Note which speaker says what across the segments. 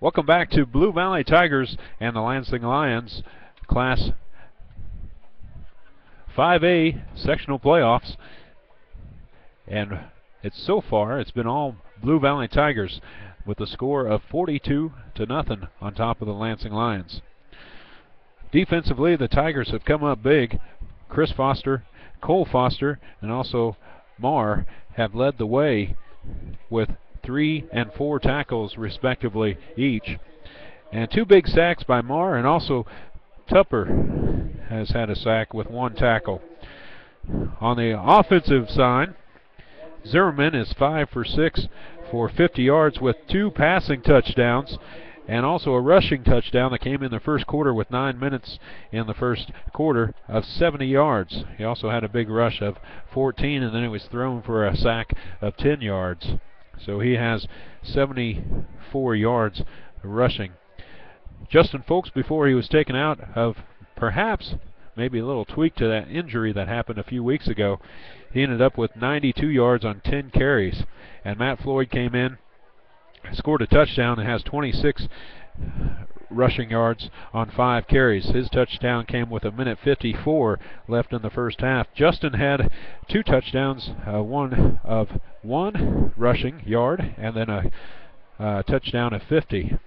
Speaker 1: Welcome back to Blue Valley Tigers and the Lansing Lions Class 5A sectional playoffs. And so far it's been all Blue Valley Tigers with a score of 42-0 on top of the Lansing Lions. Defensively, the Tigers have come up big. Chris Foster, Cole Foster, and also Marr have led the way with 3 and 4 tackles respectively each. And 2 big sacks by Marr, and also Tupper has had a sack with 1 tackle. On the offensive side, Zimmerman is 5 for 6 for 50 yards with 2 passing touchdowns and also a rushing touchdown that came in the first quarter with 9 minutes in the first quarter of 70 yards. He also had a big rush of 14, and then he was thrown for a sack of 10 yards. So he has 74 yards rushing. Justin Folks, before he was taken out of perhaps maybe a little tweak to that injury that happened a few weeks ago, he ended up with 92 yards on 10 carries. And Matt Floyd came in, scored a touchdown, and has 26 rushing yards on 5 carries. His touchdown came with 1:54 left in the first half. Justin had 2 touchdowns, one rushing yard, and then a touchdown of 50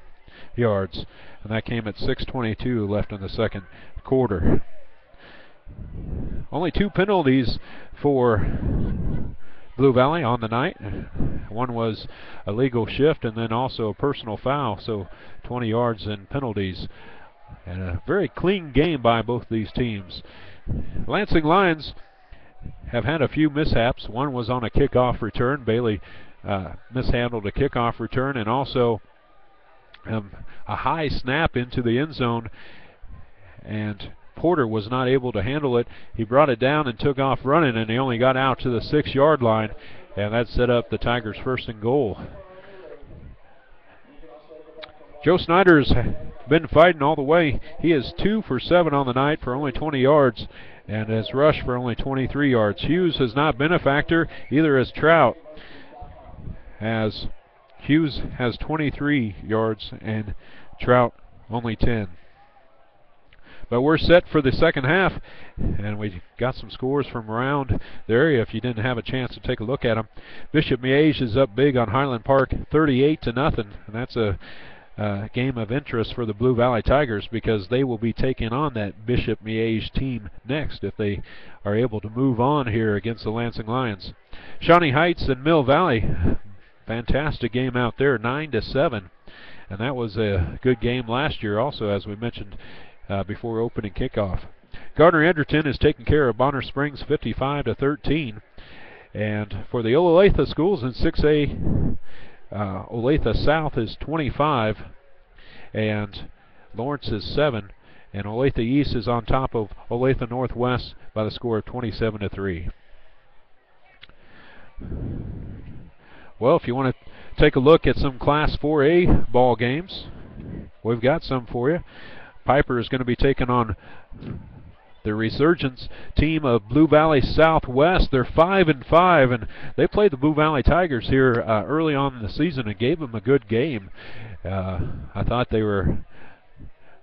Speaker 1: yards. And that came at 6:22 left in the second quarter. Only 2 penalties for Blue Valley on the night. One was a legal shift and then also a personal foul, so 20 yards in penalties. And a very clean game by both these teams. Lansing Lions have had a few mishaps. One was on a kickoff return. Bailey mishandled a kickoff return, and also a high snap into the end zone, and Porter was not able to handle it. He brought it down and took off running, and he only got out to the 6-yard line, and that set up the Tigers' 1st and goal. Joe Snyder's been fighting all the way. He is 2 for 7 on the night for only 20 yards, and has rushed for only 23 yards. Hughes has not been a factor, either as Trout, as Hughes has 23 yards and Trout only 10. But we're set for the second half, and we got some scores from around the area if you didn't have a chance to take a look at them. Bishop Miege is up big on Highland Park, 38-0, and that's a game of interest for the Blue Valley Tigers because they will be taking on that Bishop Miege team next if they are able to move on here against the Lansing Lions. Shawnee Heights and Mill Valley, fantastic game out there, 9-7, and that was a good game last year also, as we mentioned before opening kickoff. Gardner-Edgerton is taking care of Bonner Springs 55-13. And for the Olathe schools in 6A, Olathe South is 25 and Lawrence is 7. And Olathe East is on top of Olathe Northwest by the score of 27-3. Well, if you want to take a look at some Class 4A ball games, we've got some for you. Piper is going to be taking on the resurgence team of Blue Valley Southwest. They're 5-5, and they played the Blue Valley Tigers here early on in the season and gave them a good game. I thought they were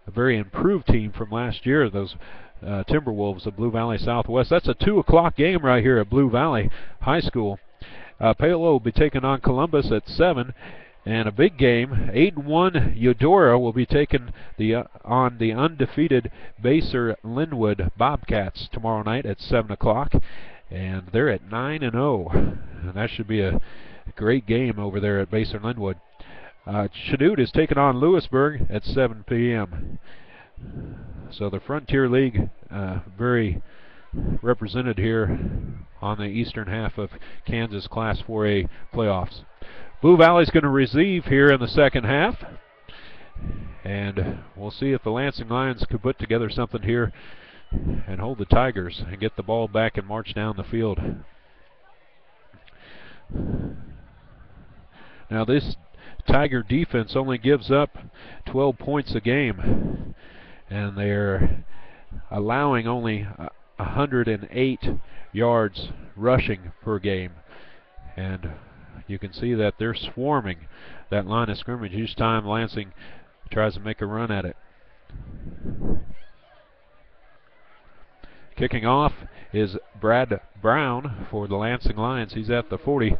Speaker 1: a very improved team from last year, those Timberwolves of Blue Valley Southwest. That's a 2 o'clock game right here at Blue Valley High School. Palo will be taking on Columbus at 7. And a big game, 8-1 Eudora will be taking on the undefeated Baser Linwood Bobcats tomorrow night at 7 o'clock. And they're at 9-0. And that should be a great game over there at Baser Linwood. Chanute is taking on Lewisburg at 7 p.m. So the Frontier League very represented here on the eastern half of Kansas Class 4A playoffs. Blue Valley's going to receive here in the second half, and we'll see if the Lansing Lions could put together something here and hold the Tigers and get the ball back and march down the field. Now this Tiger defense only gives up 12 points a game, and they're allowing only 108 yards rushing per game. And You can see that they're swarming that line of scrimmage each time Lansing tries to make a run at it. Kicking off is Brad Brown for the Lansing Lions. He's at the 40.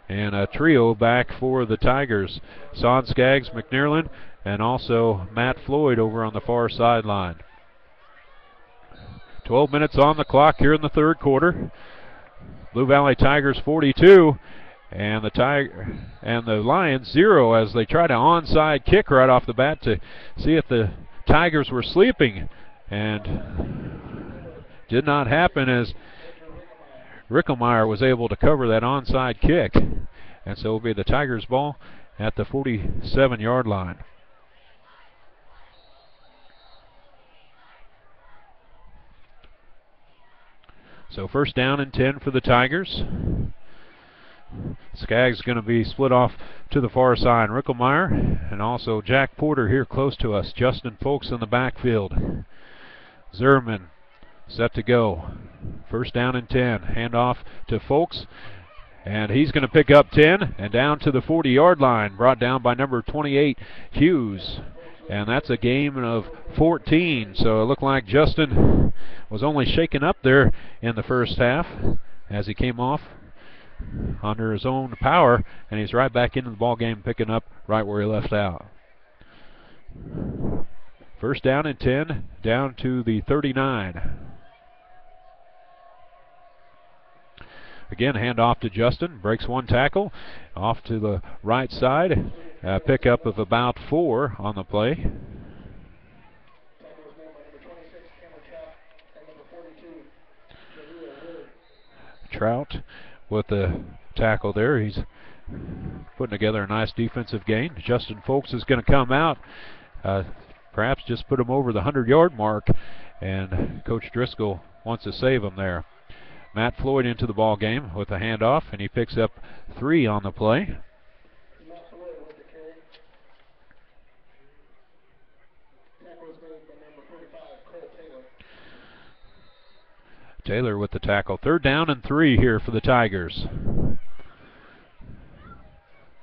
Speaker 1: And a trio back for the Tigers. Son Skaggs, McNearland, and also Matt Floyd over on the far sideline. 12 minutes on the clock here in the third quarter. Blue Valley Tigers 42, and the Lions 0 as they try to onside kick right off the bat to see if the Tigers were sleeping, and did not happen as Rickelmeyer was able to cover that onside kick, and so it will be the Tigers' ball at the 47-yard line. So first down and 10 for the Tigers. Skaggs going to be split off to the far side. Rickelmeyer and also Jack Porter here close to us. Justin Folks in the backfield. Zerman set to go. First down and 10. Handoff to Folks. And he's going to pick up 10 and down to the 40-yard line. Brought down by number 28, Hughes. And that's a gain of 14. So it looked like Justin was only shaken up there in the first half as he came off under his own power. And he's right back into the ball game, picking up right where he left out. First down and 10, down to the 39. Again, hand off to Justin. Breaks one tackle. Off to the right side. Pickup of about 4 on the play. Trout with the tackle there. He's putting together a nice defensive gain. Justin Folks is going to come out. Perhaps just put him over the 100-yard mark. And Coach Driscoll wants to save him there. Matt Floyd into the ball game with a handoff, and he picks up 3 on the play. Taylor with the tackle. Third down and 3 here for the Tigers.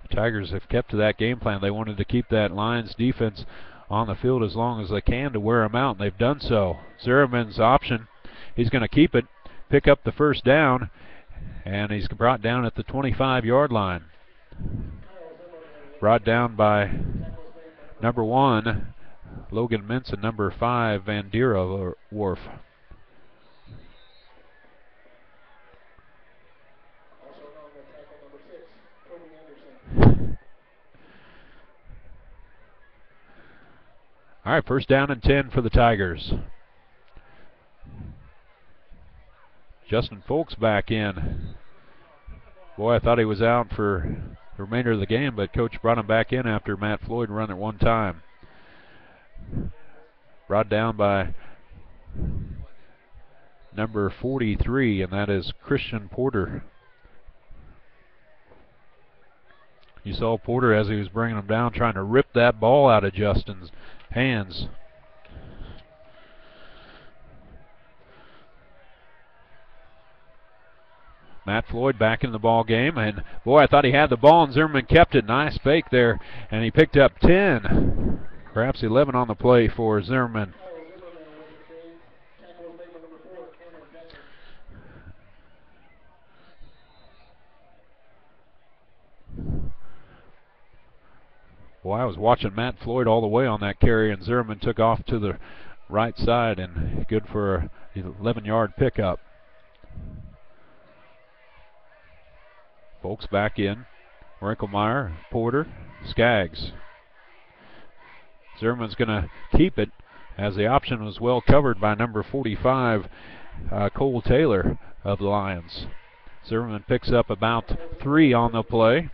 Speaker 1: The Tigers have kept to that game plan. They wanted to keep that Lions defense on the field as long as they can to wear them out, and they've done so. Zimmerman's option. He's going to keep it. Pick up the first down, and he's brought down at the 25-yard line. Brought down by number 1, Logan Mintz, and number 5, Van Dera Wharf. All right, first down and 10 for the Tigers. Justin Folks back in. Boy, I thought he was out for the remainder of the game, but Coach brought him back in after Matt Floyd run at one time. Brought down by number 43, and that is Christian Porter. You saw Porter as he was bringing him down, trying to rip that ball out of Justin's hands. Matt Floyd back in the ball game, and boy, I thought he had the ball, and Zimmerman kept it. Nice fake there, and he picked up 10, perhaps 11 on the play for Zimmerman. Boy, I was watching Matt Floyd all the way on that carry, and Zimmerman took off to the right side, and good for an 11-yard pickup. Folks back in. Rickelmeyer, Porter, Skaggs. Zimmerman's going to keep it as the option was well covered by number 45, Cole Taylor of the Lions. Zimmerman picks up about 3 on the play.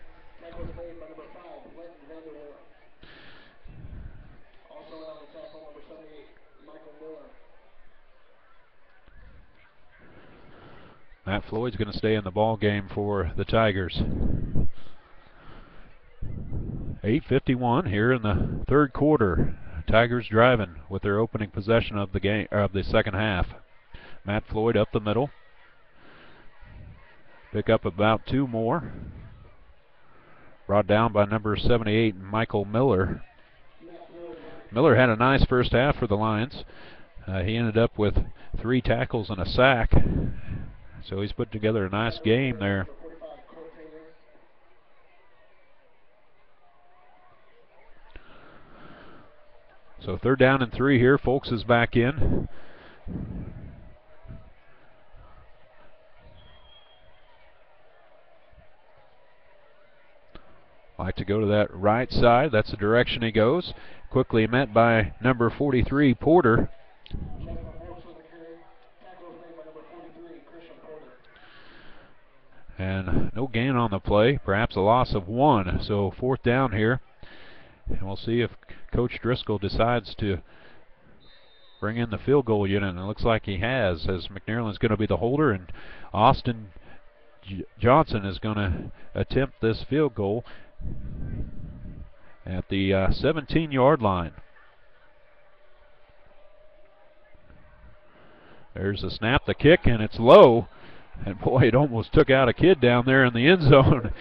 Speaker 1: Matt Floyd's going to stay in the ball game for the Tigers. 8:51 here in the third quarter. Tigers driving with their opening possession of the game, of the second half. Matt Floyd up the middle. Pick up about 2 more. brought down by number 78, Michael Miller. Miller had a nice first half for the Lions. He ended up with 3 tackles and a sack. So he's put together a nice game there. So 3rd down and 3 here. Folks is back in. Like to go to that right side. That's the direction he goes. Quickly met by number 43, Porter. And no gain on the play. Perhaps a loss of 1. So 4th down here. And we'll see if Coach Driscoll decides to bring in the field goal unit. And it looks like he has, as McNairland's going to be the holder, and Austin Johnson is going to attempt this field goal at the 17-yard line. There's the snap, the kick, and it's low. And boy, it almost took out a kid down there in the end zone.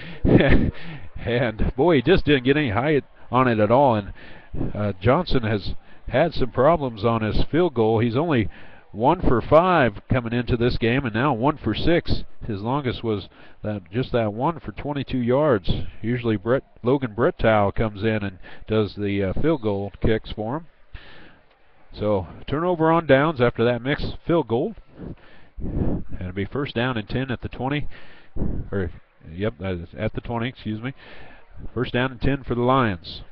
Speaker 1: And boy, he just didn't get any height on it at all. And Johnson has had some problems on his field goal. He's only 1 for 5 coming into this game, and now 1 for 6. His longest was just that one for 22 yards. Usually Logan Brittow comes in and does the field goal kicks for him. So turnover on downs after that mixed field goal. And it'll be 1st down and 10 at the 20. At the 20, excuse me. 1st down and 10 for the Lions.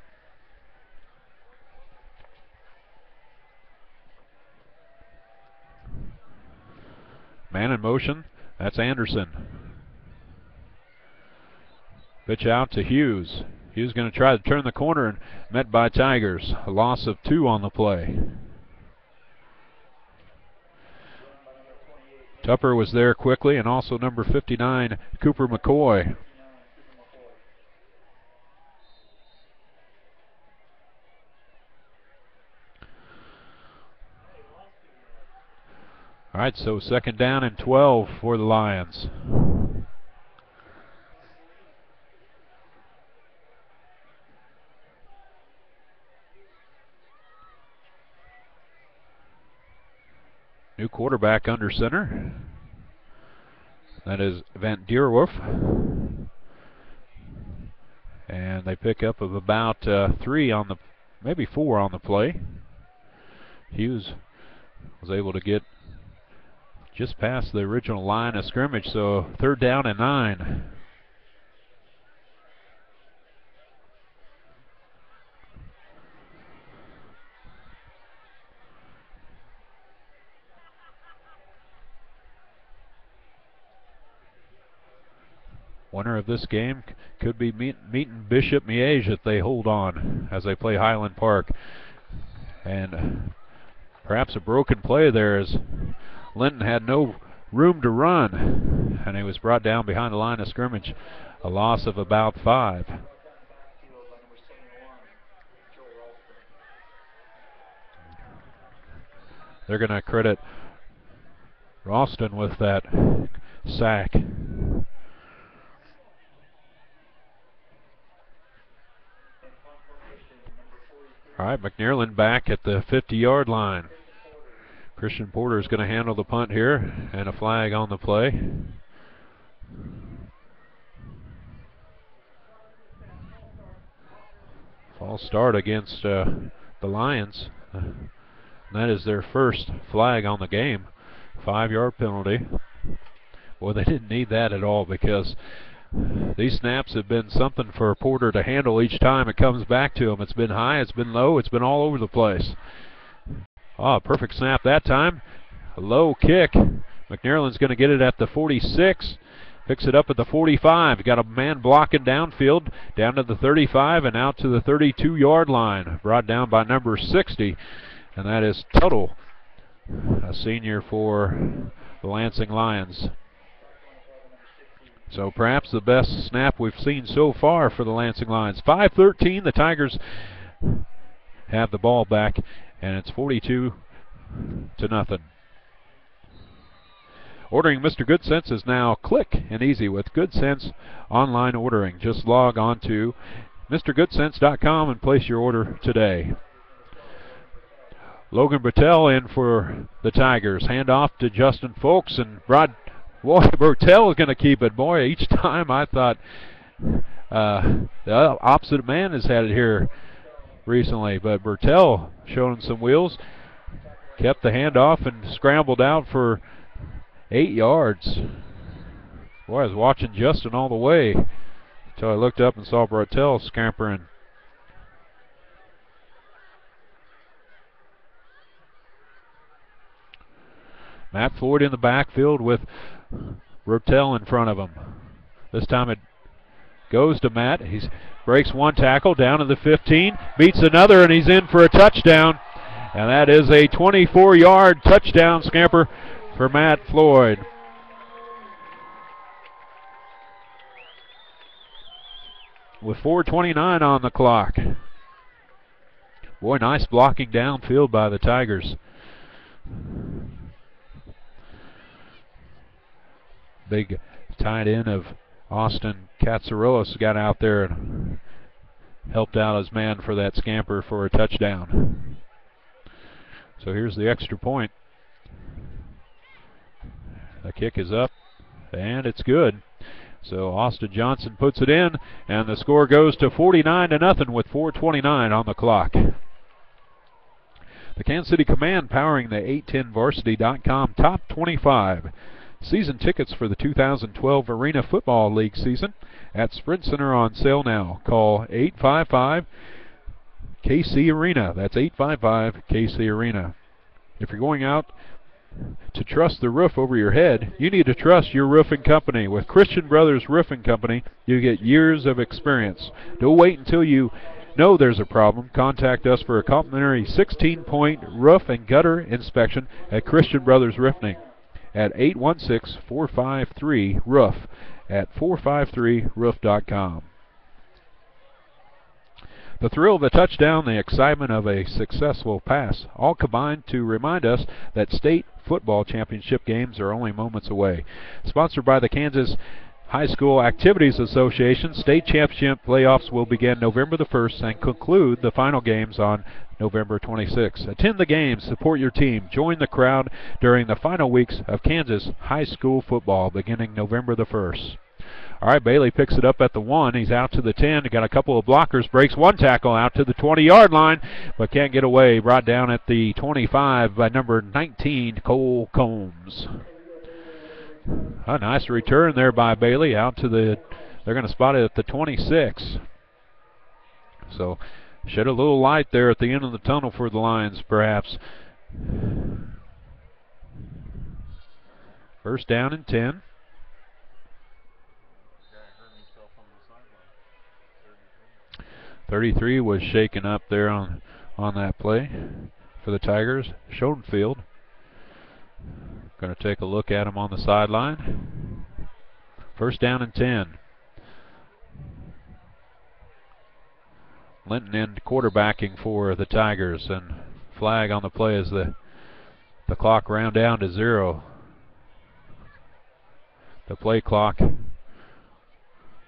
Speaker 1: Man in motion. That's Anderson. Pitch out to Hughes. Hughes going to try to turn the corner and met by Tigers. A loss of 2 on the play. Tupper was there quickly, and also number 59, Cooper McCoy. All right, so 2nd down and 12 for the Lions. New quarterback under center. That is Van Dierwerf. And they pick up of about 3 on the, maybe 4 on the play. Hughes was able to get just past the original line of scrimmage, so 3rd down and 9. Winner of this game could be meeting Bishop Miege if they hold on as they play Highland Park. And perhaps a broken play there as Linton had no room to run, and he was brought down behind the line of scrimmage. A loss of about 5. They're going to credit Ralston with that sack. All right, McNairland back at the 50-yard line. Christian Porter is going to handle the punt here, and a flag on the play. False start against the Lions. And that is their first flag on the game. 5-yard penalty. Well, they didn't need that at all because these snaps have been something for Porter to handle each time it comes back to him. It's been high, it's been low, it's been all over the place. Oh, perfect snap that time. A low kick. McNairland's going to get it at the 46. Picks it up at the 45. Got a man blocking downfield, down to the 35 and out to the 32-yard line. Brought down by number 60, and that is Tuttle, a senior for the Lansing Lions. So perhaps the best snap we've seen so far for the Lansing Lions. 5-13, the Tigers have the ball back, and it's 42-0. Ordering Mr. Good Sense is now quick and easy with Good Sense online ordering. Just log on to MrGoodSense.com and place your order today. Logan Bertell in for the Tigers. Hand off to Justin Folks, and Bertell is going to keep it. Boy, each time I thought the opposite man has had it here recently, but Bertell showing some wheels. Kept the handoff and scrambled out for 8 yards. Boy, I was watching Justin all the way until I looked up and saw Bertell scampering. Matt Floyd in the backfield with Bertell in front of him. This time it goes to Matt. He breaks one tackle down to the 15, beats another, and he's in for a touchdown. And that is a 24-yard touchdown scamper for Matt Floyd. With 4:29 on the clock. Boy, nice blocking downfield by the Tigers. Big tight end of Austin Katsarillos got out there and helped out his man for that scamper for a touchdown. So here's the extra point. The kick is up, and it's good. So Austin Johnson puts it in, and the score goes to 49-0 with 4:29 on the clock. The Kansas City Command powering the 810varsity.com Top 25. Season tickets for the 2012 Arena Football League season at Sprint Center on sale now. Call 855-KC Arena. That's 855-KC Arena. If you're going out to trust the roof over your head, you need to trust your roofing company. With Christian Brothers Roofing Company, you get years of experience. Don't wait until you know there's a problem. Contact us for a complimentary 16-point roof and gutter inspection at Christian Brothers Roofing at 816-453-ROOF at 453roof.com. The thrill of a touchdown, the excitement of a successful pass, all combined to remind us that state football championship games are only moments away. Sponsored by the Kansas High School Activities Association, state championship playoffs will begin November the 1st and conclude the final games on November 26th. Attend the games, support your team, join the crowd during the final weeks of Kansas high school football beginning November the 1st. All right, Bailey picks it up at the 1. He's out to the 10. Got a couple of blockers. Breaks one tackle out to the 20-yard line, but can't get away. Brought down at the 25 by number 19, Cole Combs. A nice return there by Bailey out to the, they're going to spot it at the 26. So shed a little light there at the end of the tunnel for the Lions, perhaps. First down and 10. 33 was shaken up there on that play for the Tigers. Schoenfield going to take a look at him on the sideline. First down and 10. Linton in quarterbacking for the Tigers, and flag on the play as the clock round down to 0. The play clock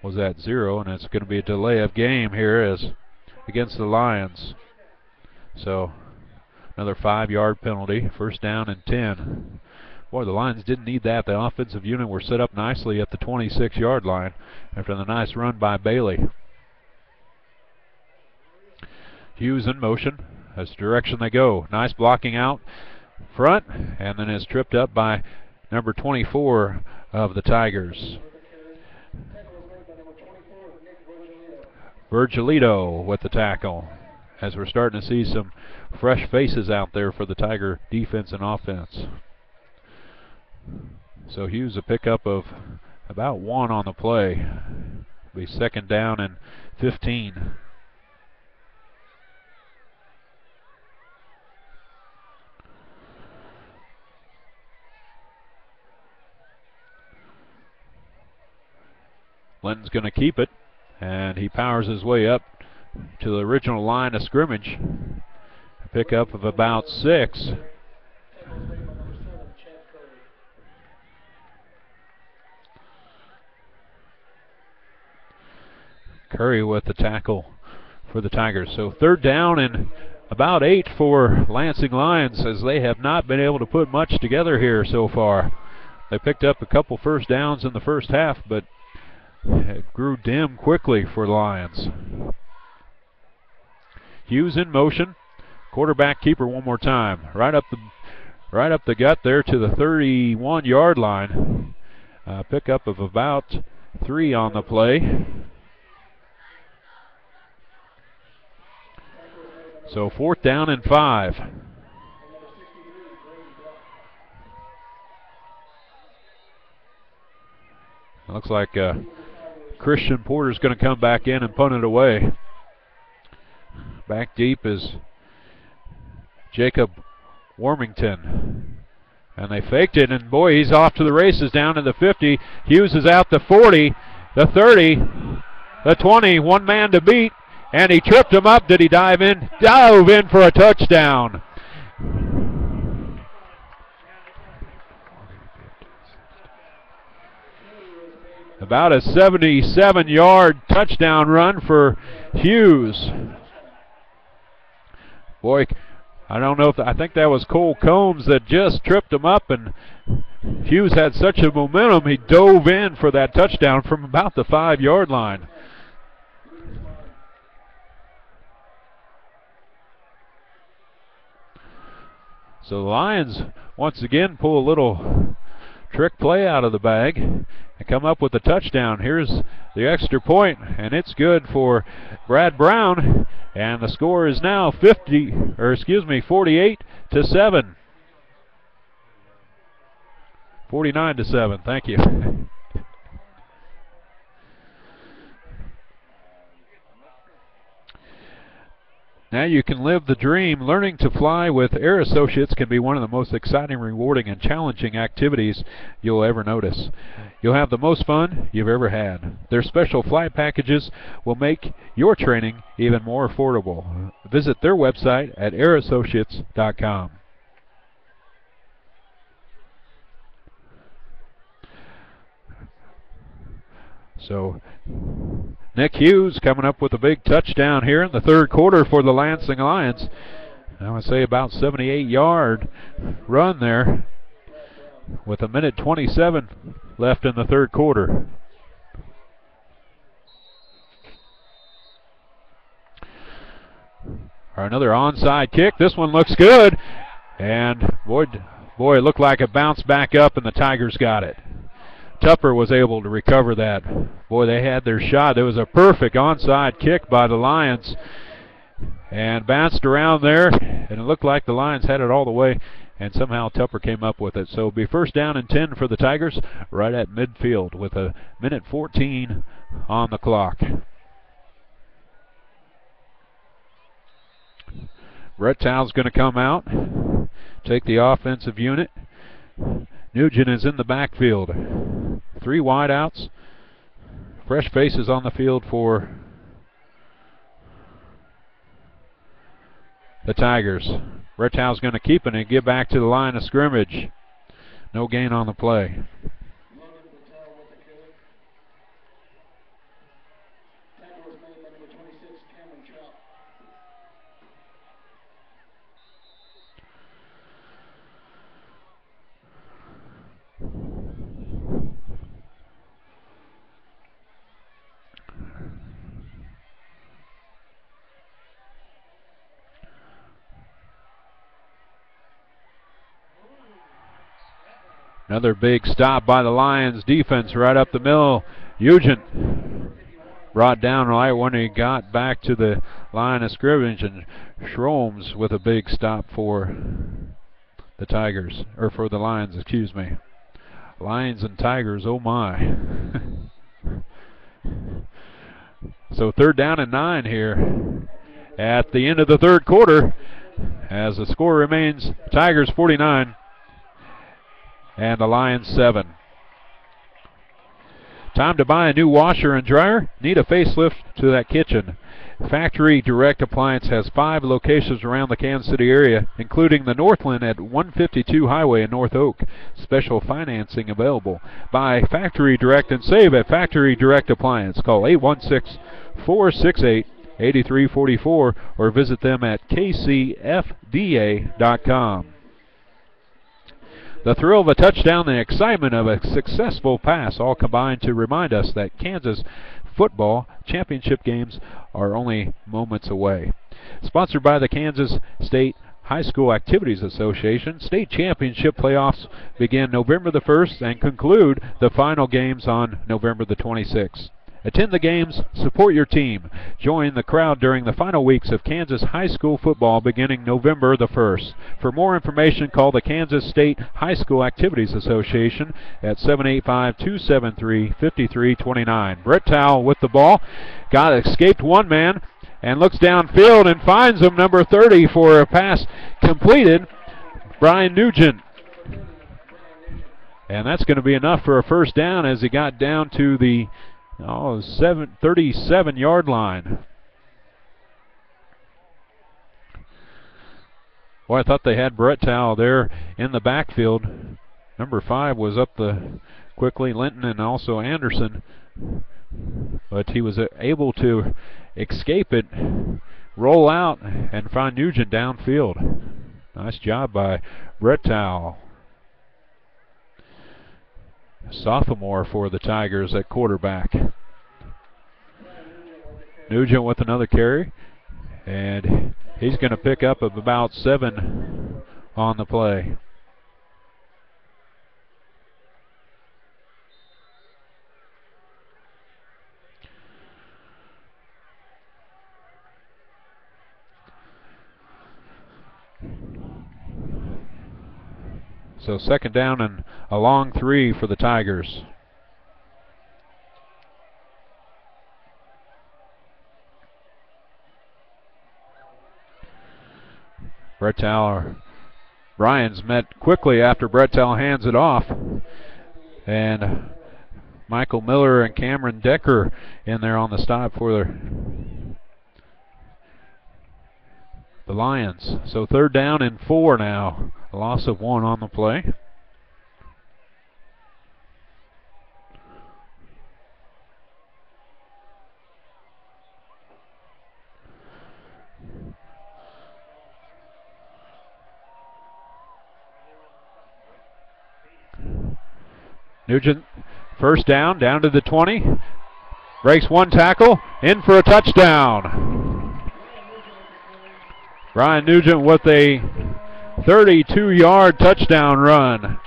Speaker 1: was at 0, and it's going to be a delay of game here as against the Lions. So another 5-yard penalty. First down and 10. Boy, the Lions didn't need that. The offensive unit were set up nicely at the 26-yard line after the nice run by Bailey. Hughes in motion. That's the direction they go. Nice blocking out front, and then is tripped up by number 24 of the Tigers. Virgilito with the tackle, as we're starting to see some fresh faces out there for the Tiger defense and offense. So Hughes a pickup of about 1 on the play. Be second down and 15. Linton's going to keep it, and he powers his way up to the original line of scrimmage. A pickup of about 6. Curry with the tackle for the Tigers. So third down and about 8 for Lansing Lions, as they have not been able to put much together here so far. They picked up a couple first downs in the first half, but it grew dim quickly for the Lions. Hughes in motion. Quarterback keeper one more time. Right up the gut there to the 31-yard line. Pickup of about 3 on the play. So fourth down and 5. It looks like Christian Porter's going to come back in and punt it away. Back deep is Jacob Warmington. And they faked it, and boy, he's off to the races down to the 50. Hughes is out the 40, the 30, the 20, one man to beat, and he tripped him up. Did he dive in? Dove in for a touchdown. About a 77-yard touchdown run for Hughes. Boy, I don't know if I think that was Cole Combs that just tripped him up, and Hughes had such a momentum he dove in for that touchdown from about the 5-yard line. So the Lions once again pull a little trick play out of the bag and come up with a touchdown. Here's the extra point, and it's good for Brad Brown, and the score is now 48 to 7. 49 to 7. Thank you. Now you can live the dream. Learning to fly with Air Associates can be one of the most exciting, rewarding, and challenging activities you'll ever notice. You'll have the most fun you've ever had. Their special flight packages will make your training even more affordable. Visit their website at airassociates.com. So Nick Hughes coming up with a big touchdown here in the third quarter for the Lansing Lions. I would say about 78-yard run there with a minute 27 left in the third quarter. Another onside kick. This one looks good. And boy, it looked like it bounced back up, and the Tigers got it. Tupper was able to recover that. Boy, they had their shot. It was a perfect onside kick by the Lions. And bounced around there, and it looked like the Lions had it all the way, and somehow Tupper came up with it. So it'll be first down and 10 for the Tigers right at midfield with a minute 14 on the clock. Brett Towell's going to come out, take the offensive unit. Nugent is in the backfield. 3 wideouts. Fresh faces on the field for the Tigers. Brett Towell's going to keep it and get back to the line of scrimmage. No gain on the play. Another big stop by the Lions defense right up the middle. Nugent brought down right when he got back to the line of scrimmage, and Schroms with a big stop for the Tigers, or for the Lions, excuse me. Lions and Tigers, oh my. So third down and 9 here at the end of the third quarter, as the score remains Tigers 49 and the Lions 7. Time to buy a new washer and dryer? Need a facelift to that kitchen? Factory Direct Appliance has 5 locations around the Kansas City area, including the Northland at 152 Highway in North Oak. Special financing available. Buy Factory Direct and save at Factory Direct Appliance. Call 816-468-8344 or visit them at kcfda.com. The thrill of a touchdown, the excitement of a successful pass all combine to remind us that Kansas football championship games are only moments away. Sponsored by the Kansas State High School Activities Association, state championship playoffs begin November the 1st and conclude the final games on November the 26th. Attend the games, support your team. Join the crowd during the final weeks of Kansas high school football beginning November the 1st. For more information, call the Kansas State High School Activities Association at 785-273-5329. Brett Towle with the ball. Escaped one man and looks downfield and finds him, number 30, for a pass completed. Brian Nugent. And that's going to be enough for a first down as he got down to the 37-yard line. Well, I thought they had Brett Towle there in the backfield. Number 5 was up quickly, Linton and also Anderson. But he was able to escape it, roll out, and find Nugent downfield. Nice job by Brett Towle. Sophomore for the Tigers at quarterback. Nugent with another carry, and he's going to pick up about 7 on the play. So second down and a long 3 for the Tigers. Brett Towle, Brian's met quickly after Brett Towle hands it off. And Michael Miller and Cameron Decker in there on the stop for the Lions. So third down and 4 now. A loss of 1 on the play. Nugent, first down to the 20. Breaks 1 tackle, in for a touchdown. Brian Nugent with a 32-yard touchdown run.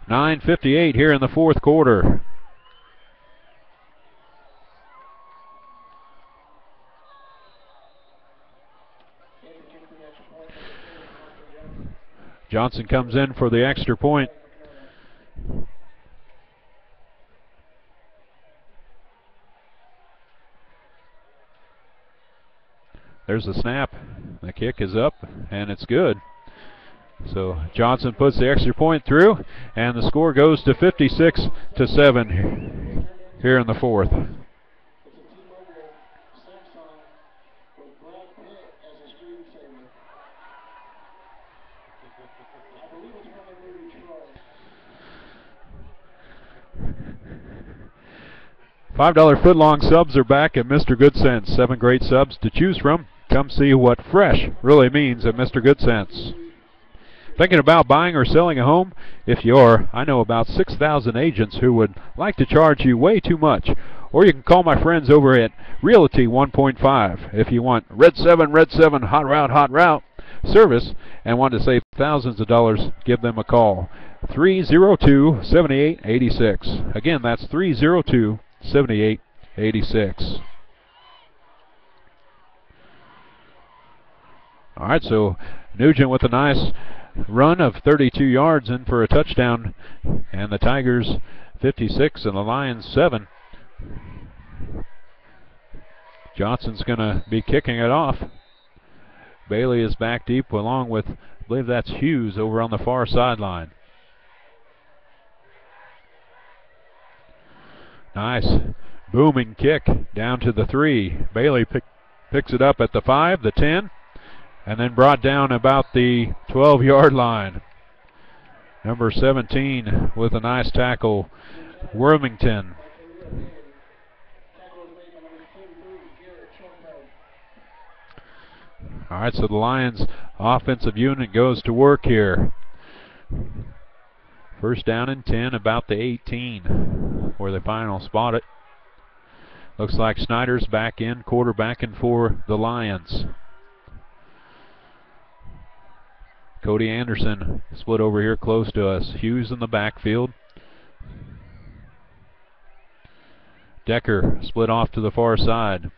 Speaker 1: 9:58 here in the fourth quarter. Johnson comes in for the extra point. There's the snap. The kick is up, and it's good. So Johnson puts the extra point through, and the score goes to 56-7 here in the fourth. $5 footlong subs are back at Mr. Good Sense. 7 great subs to choose from. Come see what fresh really means at Mr. Good Sense. Thinking about buying or selling a home? If you are, I know about 6,000 agents who would like to charge you way too much. Or you can call my friends over at Realty 1.5. If you want Red 7, hot route service and want to save thousands of dollars, give them a call. 302-7886. Again, that's 302-7886. All right, so Nugent with a nice run of 32 yards in for a touchdown, and the Tigers 56 and the Lions 7. Johnson's going to be kicking it off. Bailey is back deep along with, I believe that's Hughes over on the far sideline. Nice Booming kick down to the 3. Bailey picks it up at the 5, the 10, and then brought down about the 12-yard line. Number 17 with a nice tackle, Wormington. All right, so the Lions offensive unit goes to work here. First down and 10, about the 18, where they finally spot it. Looks like Snyder's back in, quarterbacking for the Lions. Cody Anderson split over here close to us. Hughes in the backfield. Decker split off to the far side.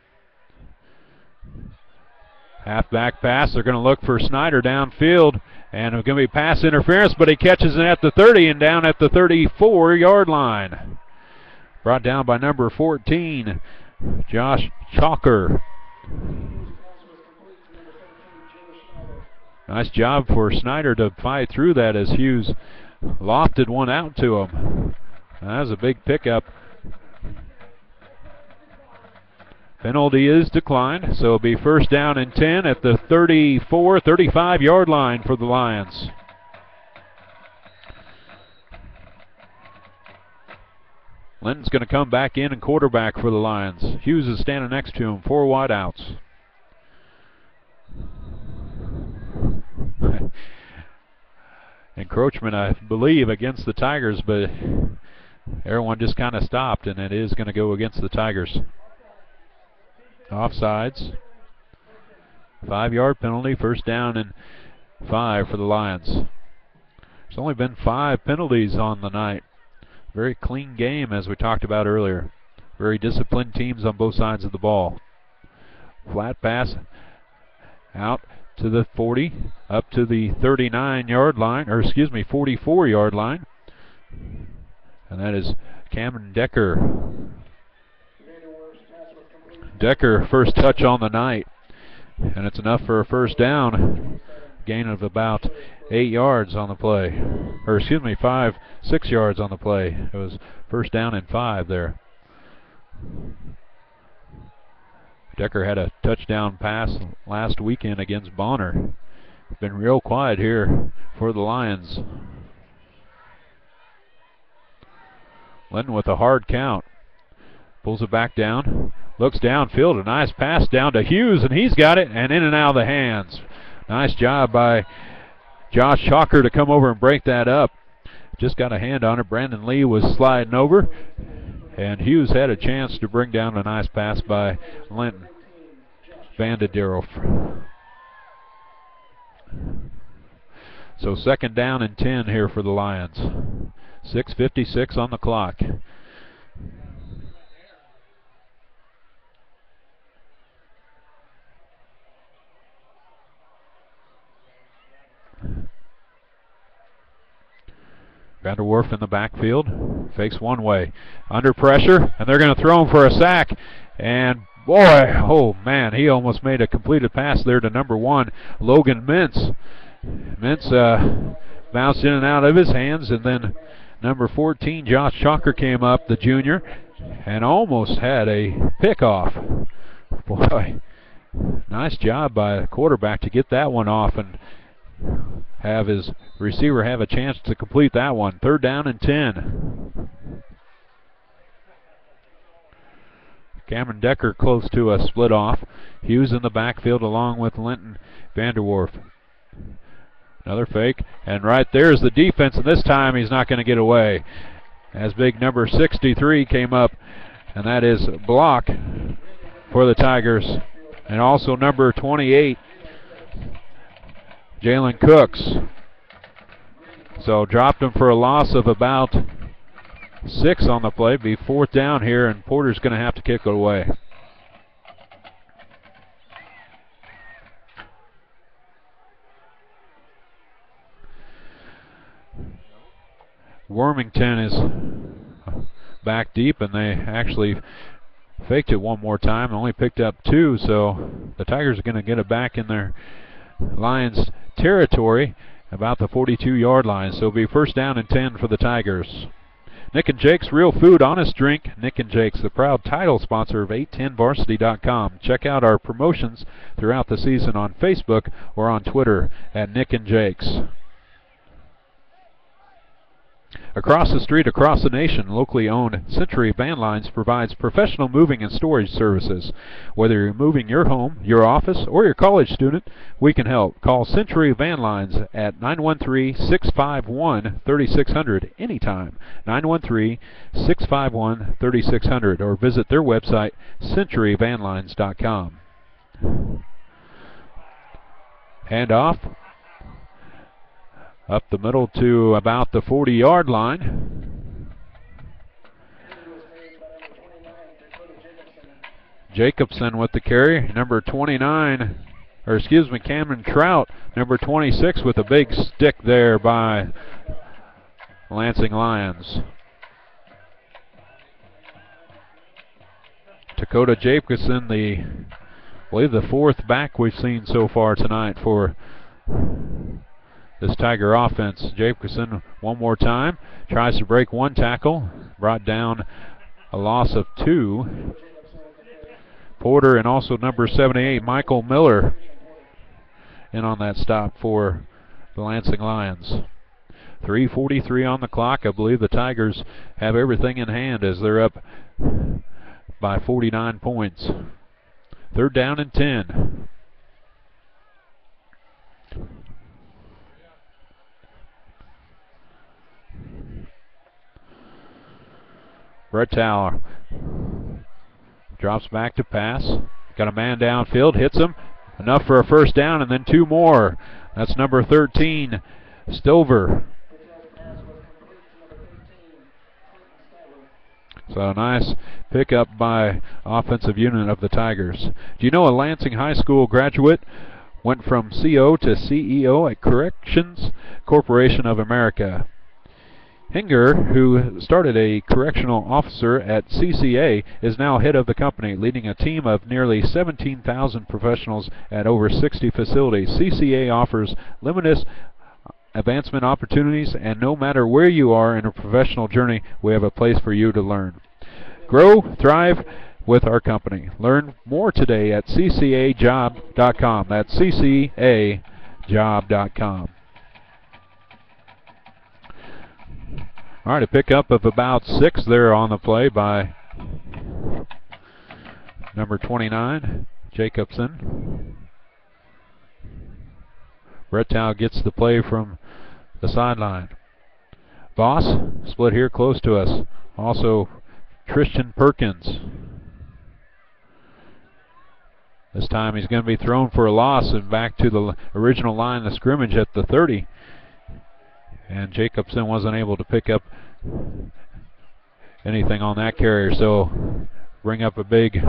Speaker 1: Halfback pass. They're going to look for Snyder downfield. And it's going to be pass interference, but he catches it at the 30 and down at the 34-yard line. Brought down by number 14, Josh Chalker. Nice job for Snyder to fight through that as Hughes lofted one out to him. That was a big pickup. Penalty is declined, so it'll be first down and 10 at the 35-yard line for the Lions. Linton's going to come back in and quarterback for the Lions. Hughes is standing next to him, 4 wideouts. Encroachment, I believe, against the Tigers, but everyone just kind of stopped, and it is going to go against the Tigers. Offsides. 5-yard penalty, first down and 5 for the Lions. There's only been 5 penalties on the night. Very clean game, as we talked about earlier. Very disciplined teams on both sides of the ball. Flat pass out to the 40, up to the 39-yard line, or excuse me, 44-yard line. And that is Cameron Decker. Decker, first touch on the night. And it's enough for a first down. Gain of about 8 yards on the play. Or excuse me, 6 yards on the play. It was first down and 5 there. Decker had a touchdown pass last weekend against Bonner. Been real quiet here for the Lions. Linton with a hard count. Pulls it back down. Looks downfield. A nice pass down to Hughes, and he's got it, and in and out of the hands. Nice job by Josh Chalker to come over and break that up. Just got a hand on it. Brandon Lee was sliding over, and Hughes had a chance to bring down a nice pass by Linton. Bandadero. So second down and 10 here for the Lions. 6:56 on the clock. Vanderwerf in the backfield, fakes one way, under pressure, and they're going to throw him for a sack. And boy, oh man, he almost made a completed pass there to number 1, Logan Mintz. Mintz bounced in and out of his hands, and then number 14, Josh Chalker, came up, the junior, and almost had a pickoff. Boy, nice job by the quarterback to get that one off and have his receiver have a chance to complete that one. Third down and 10. Cameron Decker close to a split off. Hughes in the backfield along with Linton Vanderwerf. Another fake, and right there's the defense, and this time he's not going to get away. As big number 63 came up, and that is a block for the Tigers. And also number 28, Jalen Cooks. So dropped him for a loss of about 6 on the play. Be fourth down here, and Porter's going to have to kick it away. Wormington is back deep, and they actually faked it one more time and only picked up 2, so the Tigers are going to get it back in their Lions territory about the 42-yard line. So it'll be first down and 10 for the Tigers. Nick and Jake's Real Food, Honest Drink. Nick and Jake's, the proud title sponsor of 810varsity.com. Check out our promotions throughout the season on Facebook or on Twitter at Nick and Jake's. Across the street, across the nation, locally owned Century Van Lines provides professional moving and storage services. Whether you're moving your home, your office, or your college student, we can help. Call Century Van Lines at 913-651-3600 anytime, 913-651-3600, or visit their website, centuryvanlines.com. Hand off. Up the middle to about the 40-yard line. Jacobson with the carry, number 29, or excuse me, Cameron Trout, number 26, with a big stick there by Lansing Lions. Dakota Jacobson, I believe the fourth back we've seen so far tonight for this Tiger offense. Jacobson one more time, tries to break one tackle, brought down a loss of 2. Porter and also number 78, Michael Miller, in on that stop for the Lansing Lions. 3:43 on the clock. I believe the Tigers have everything in hand as they're up by 49 points. 3rd down and 10. Brett Tower drops back to pass. Got a man downfield, hits him. Enough for a first down, and then 2 more. That's number 13, Stover. So a nice pickup by offensive unit of the Tigers. Do you know a Lansing High School graduate went from CO to CEO at Corrections Corporation of America? Hinger, who started a correctional officer at CCA, is now head of the company, leading a team of nearly 17,000 professionals at over 60 facilities. CCA offers limitless advancement opportunities, and no matter where you are in a professional journey, we have a place for you to learn. Grow, thrive with our company. Learn more today at ccajob.com. That's ccajob.com. All right, a pickup of about 6 there on the play by number 29, Jacobson. Bretow gets the play from the sideline. Voss, split here close to us. Also, Tristan Perkins. This time he's going to be thrown for a loss and back to the original line of scrimmage at the 30. And Jacobson wasn't able to pick up anything on that carrier, so bring up a big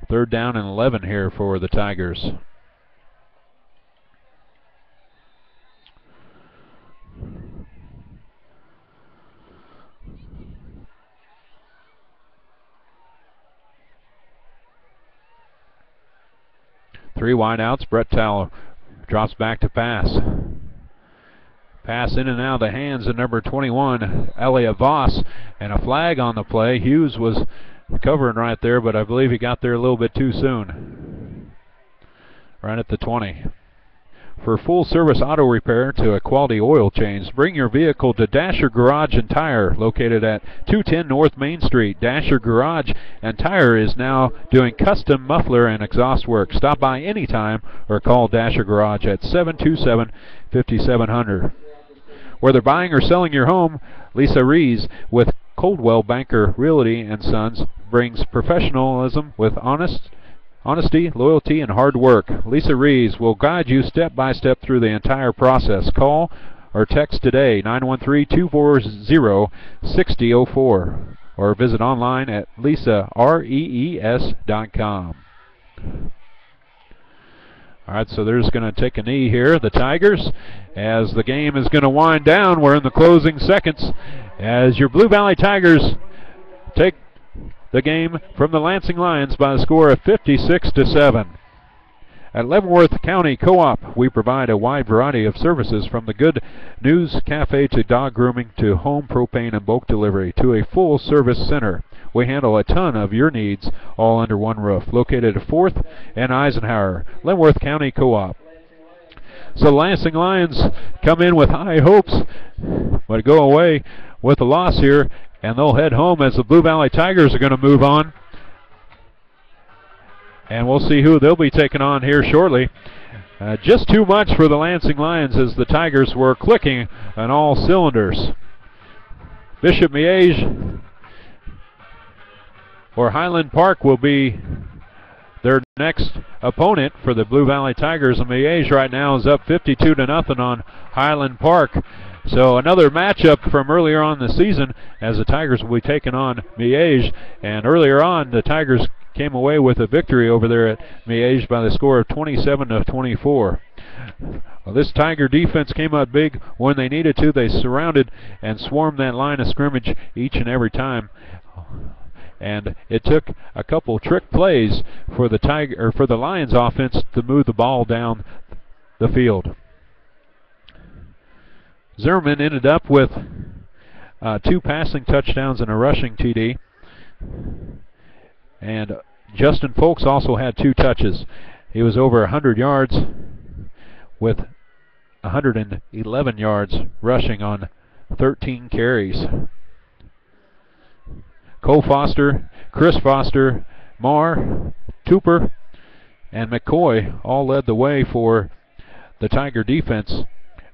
Speaker 1: third down and 11 here for the Tigers. Three wideouts. Brett Towler drops back to pass. Pass in and out of the hands of number 21, Elliot Voss, and a flag on the play. Hughes was covering right there, but I believe he got there a little bit too soon. Right at the 20. For full service auto repair to a quality oil change, bring your vehicle to Dasher Garage and Tire, located at 210 North Main Street. Dasher Garage and Tire is now doing custom muffler and exhaust work. Stop by anytime or call Dasher Garage at 727-5700. Whether buying or selling your home, Lisa Rees with Coldwell Banker Realty and Sons brings professionalism with honesty, loyalty, and hard work. Lisa Rees will guide you step by step through the entire process. Call or text today, 913-240-6004, or visit online at lisarees.com. All right, so they're just going to take a knee here, the Tigers, as the game is going to wind down. We're in the closing seconds as your Blue Valley Tigers take the game from the Lansing Lions by a score of 56-7. At Leavenworth County Co-op, we provide a wide variety of services from the Good News Cafe to dog grooming to home propane and bulk delivery to a full-service center. We handle a ton of your needs all under one roof. Located at 4th and Eisenhower, Leavenworth County Co-op. So the Lansing Lions come in with high hopes, but go away with a loss here, and they'll head home as the Blue Valley Tigers are going to move on. And we'll see who they'll be taking on here shortly. Just too much for the Lansing Lions as the Tigers were clicking on all cylinders. Bishop Miege or Highland Park will be their next opponent for the Blue Valley Tigers. And Miege right now is up 52-0 on Highland Park. So another matchup from earlier on in the season as the Tigers will be taking on Miege. And earlier on, the Tigers came away with a victory over there at Miege by the score of 27-24. Well, this Tiger defense came out big when they needed to. They surrounded and swarmed that line of scrimmage each and every time. And it took a couple trick plays for the Lions offense to move the ball down the field. Zimmerman ended up with 2 passing touchdowns and a rushing TD. And Justin Folks also had 2 touches. He was over 100 yards with 111 yards rushing on 13 carries. Cole Foster, Chris Foster, Marr, Tooper, and McCoy all led the way for the Tiger defense.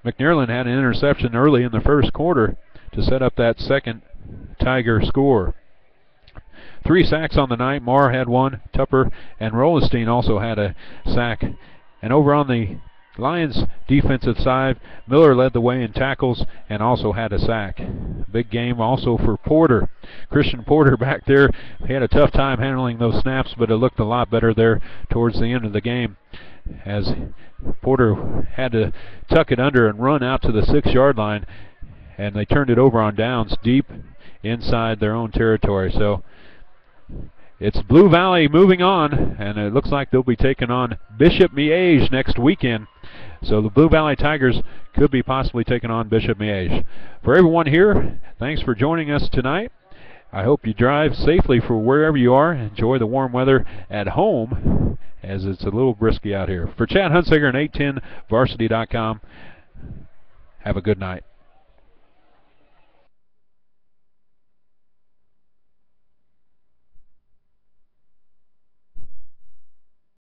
Speaker 1: McNearland had an interception early in the first quarter to set up that second Tiger score. 3 sacks on the night. Marr had 1. Tupper and Rolenstein also had a sack. And over on the Lions defensive side, Miller led the way in tackles and also had a sack. Big game also for Porter. Christian Porter back there. He had a tough time handling those snaps, but it looked a lot better there towards the end of the game as Porter had to tuck it under and run out to the 6-yard line, and they turned it over on downs deep inside their own territory. So it's Blue Valley moving on, and it looks like they'll be taking on Bishop Miege next weekend. So the Blue Valley Tigers could be possibly taking on Bishop Miege. For everyone here, thanks for joining us tonight. I hope you drive safely for wherever you are. Enjoy the warm weather at home as it's a little brisky out here. For Chad Hunsaker and 810varsity.com, have a good night.